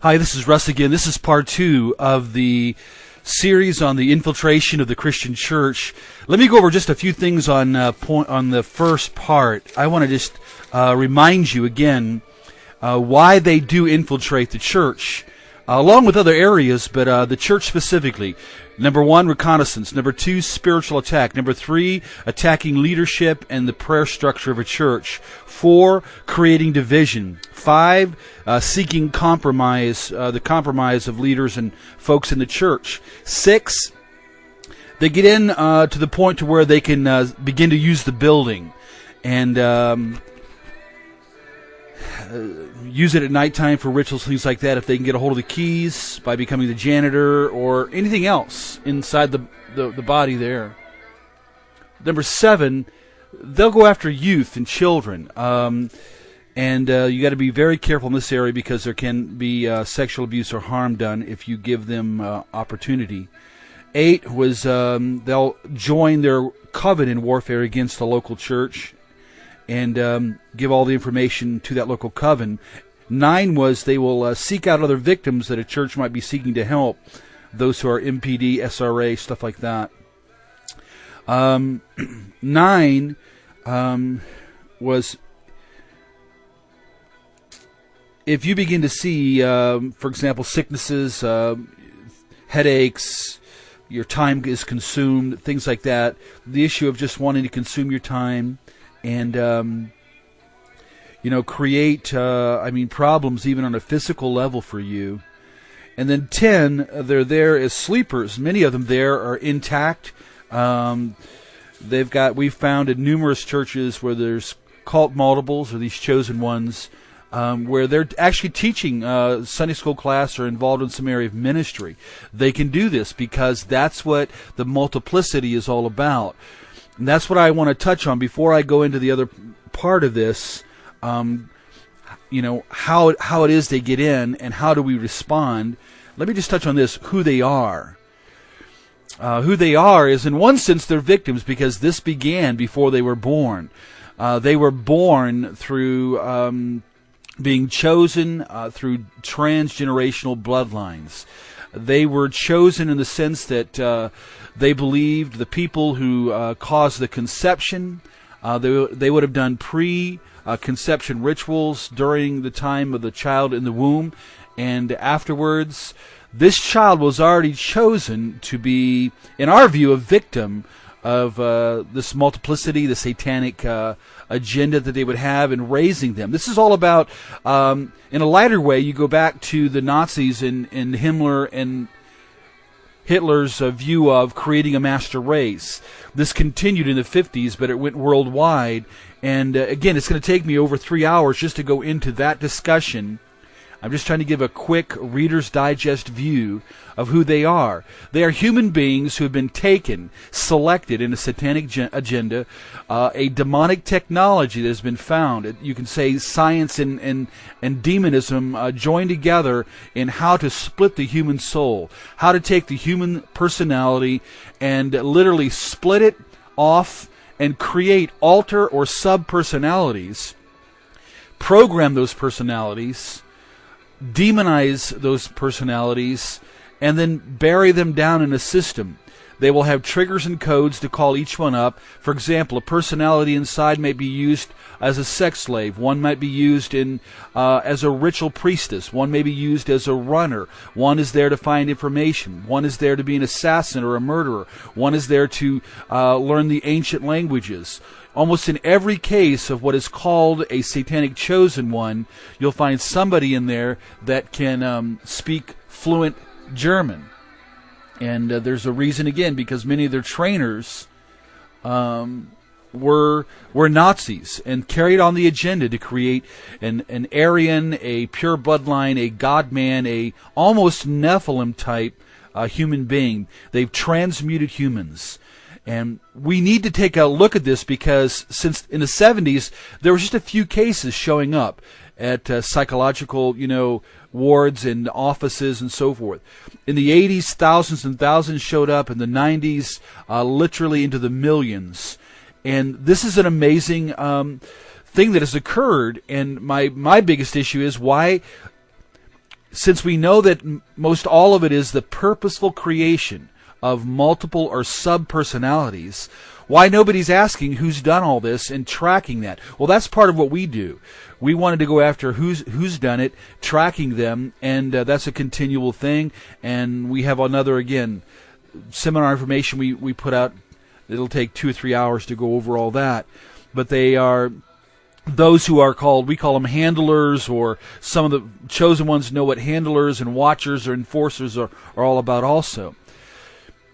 Hi, this is Russ again. This is part 2 of the series on the infiltration of the Christian church. Let me go over just a few things on the first part. I want to just remind you again why they do infiltrate the church, along with other areas, but the church specifically. Number 1, reconnaissance. Number 2, spiritual attack. Number 3, attacking leadership and the prayer structure of a church. 4, creating division. 5, seeking compromise, the compromise of leaders and folks in the church. 6, they get in to the point to where they can begin to use the building and use it at nighttime for rituals, things like that, if they can get a hold of the keys by becoming the janitor or anything else inside the body there. Number 7, they'll go after youth and children. And you got to be very careful in this area because there can be sexual abuse or harm done if you give them opportunity. 8 was they'll join their coven in warfare against the local church and give all the information to that local coven. 9 was they will seek out other victims that a church might be seeking to help, those who are MPD, SRA, stuff like that. 9 was if you begin to see, for example, sicknesses, headaches, your time is consumed, things like that, the issue of just wanting to consume your time and create problems even on a physical level for you. And then 10, they're there as sleepers. Many of them there are intact. We've found in numerous churches where there's cult multiples or these chosen ones, where they're actually teaching Sunday school class or involved in some area of ministry. They can do this because that's what the multiplicity is all about. And that's what I want to touch on before I go into the other part of this, how it is they get in and how do we respond. Let me just touch on this, who they are. Who they are is, in one sense, they're victims because this began before they were born. They were born through being chosen through transgenerational bloodlines. They were chosen in the sense that they believed the people who caused the conception, they would have done pre-conception rituals during the time of the child in the womb, and afterwards this child was already chosen to be, in our view, a victim of this multiplicity, the satanic agenda that they would have in raising them. This is all about, in a lighter way, you go back to the Nazis and Himmler and Hitler's view of creating a master race. This continued in the 50s, but it went worldwide. And again, it's going to take me over 3 hours just to go into that discussion. I'm just trying to give a quick Reader's Digest view of who they are. They are human beings who have been taken, selected in a satanic agenda, a demonic technology that has been found. You can say science and demonism joined together in how to split the human soul, how to take the human personality and literally split it off and create alter or sub-personalities, program those personalities, demonize those personalities, and then bury them down in a system. They will have triggers and codes to call each one up. For example, a personality inside may be used as a sex slave. One might be used as a ritual priestess. One may be used as a runner. One is there to find information. One is there to be an assassin or a murderer. One is there to learn the ancient languages. Almost in every case of what is called a satanic chosen one, you'll find somebody in there that can speak fluent German. And there's a reason, again, because many of their trainers were Nazis and carried on the agenda to create an Aryan, a pure bloodline, a God-man, a almost Nephilim type human being. They've transmuted humans. And we need to take a look at this because since in the 70s, there were just a few cases showing up at psychological, wards and offices and so forth. In the 80s, thousands and thousands showed up. In the 90s, literally into the millions. And this is an amazing thing that has occurred. And my biggest issue is why since we know that most all of it is the purposeful creation of multiple or sub-personalities, why nobody's asking who's done all this and tracking that? Well, that's part of what we do. We wanted to go after who's done it, tracking them, and that's a continual thing. And we have another, again, seminar information we put out. It'll take 2 or 3 hours to go over all that. But they are those who are called, we call them handlers, or some of the chosen ones know what handlers and watchers or enforcers are all about also.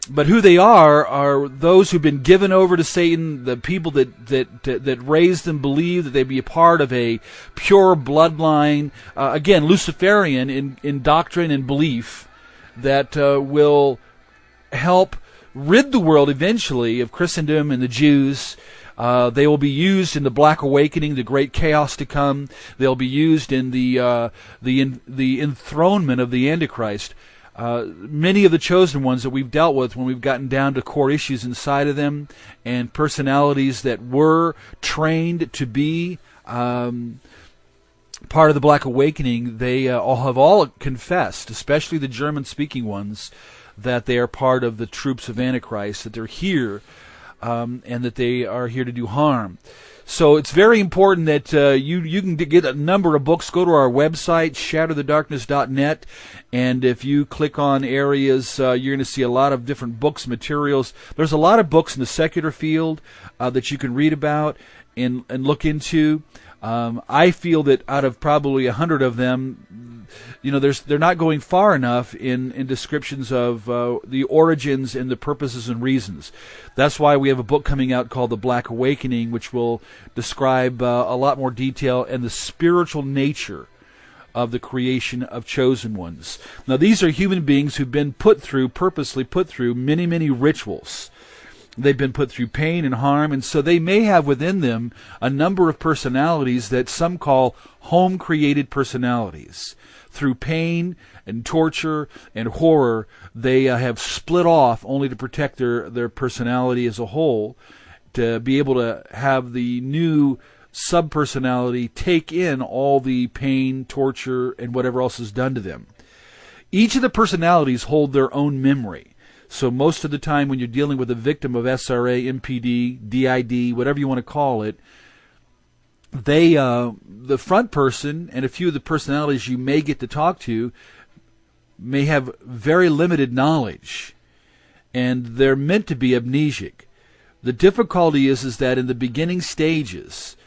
But who they are those who've been given over to Satan, the people that raised them, believe that they be a part of a pure bloodline, again, Luciferian in doctrine and belief, that will help rid the world eventually of Christendom and the Jews. They will be used in the Black Awakening, the great chaos to come. They'll be used in the enthronement of the Antichrist. Many of the chosen ones that we've dealt with, when we've gotten down to core issues inside of them, and personalities that were trained to be part of the Black Awakening, they have all confessed, especially the German-speaking ones, that they are part of the troops of Antichrist, that they're here, and that they are here to do harm. So it's very important that you can get a number of books. Go to our website, shatterthedarkness.net, and if you click on areas, you're going to see a lot of different books, materials. There's a lot of books in the secular field that you can read about and look into. I feel that out of probably 100 of them, they're not going far enough in descriptions of the origins and the purposes and reasons. That's why we have a book coming out called The Black Awakening, which will describe a lot more detail and the spiritual nature of the creation of chosen ones. Now, these are human beings who've been purposely put through many, many rituals. They've been put through pain and harm, and so they may have within them a number of personalities that some call home-created personalities. Through pain and torture and horror, they have split off only to protect their personality as a whole, to be able to have the new sub-personality take in all the pain, torture, and whatever else is done to them. Each of the personalities hold their own memory. So most of the time when you're dealing with a victim of SRA, MPD, DID, whatever you want to call it, the front person and a few of the personalities you may get to talk to may have very limited knowledge, and they're meant to be amnesic. The difficulty is that in the beginning stages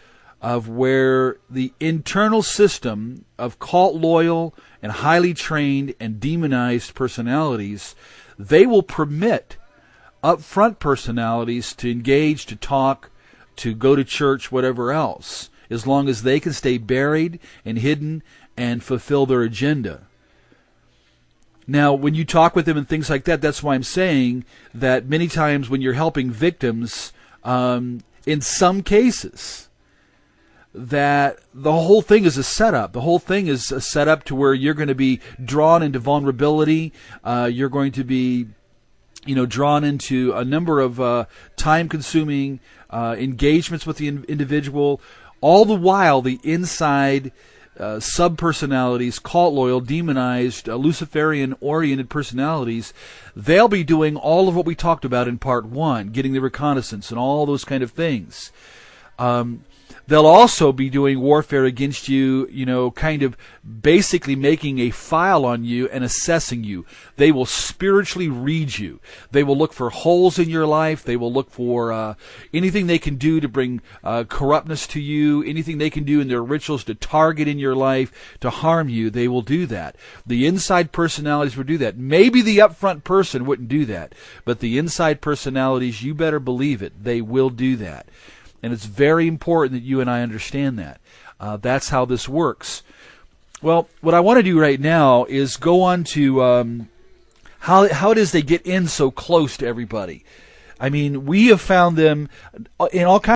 of where the internal system of cult loyal and highly trained and demonized personalities, they will permit up-front personalities to engage, to talk, to go to church, whatever else, as long as they can stay buried and hidden and fulfill their agenda. Now, when you talk with them and things like that, that's why I'm saying that many times when you're helping victims, in some cases, that the whole thing is a setup. The whole thing is a setup to where you're going to be drawn into vulnerability. You're going to be, drawn into a number of time-consuming engagements with the individual. All the while, the inside sub-personalities, cult-loyal, demonized, Luciferian-oriented personalities, they'll be doing all of what we talked about in Part 1, getting the reconnaissance and all those kind of things. They'll also be doing warfare against you, kind of basically making a file on you and assessing you. They will spiritually read you. They will look for holes in your life. They will look for anything they can do to bring corruptness to you, anything they can do in their rituals to target in your life, to harm you. They will do that. The inside personalities will do that. Maybe the upfront person wouldn't do that, but the inside personalities, you better believe it, they will do that. And it's very important that you and I understand that. That's how this works. Well, what I want to do right now is go on to how it is they get in so close to everybody. I mean, we have found them in all kinds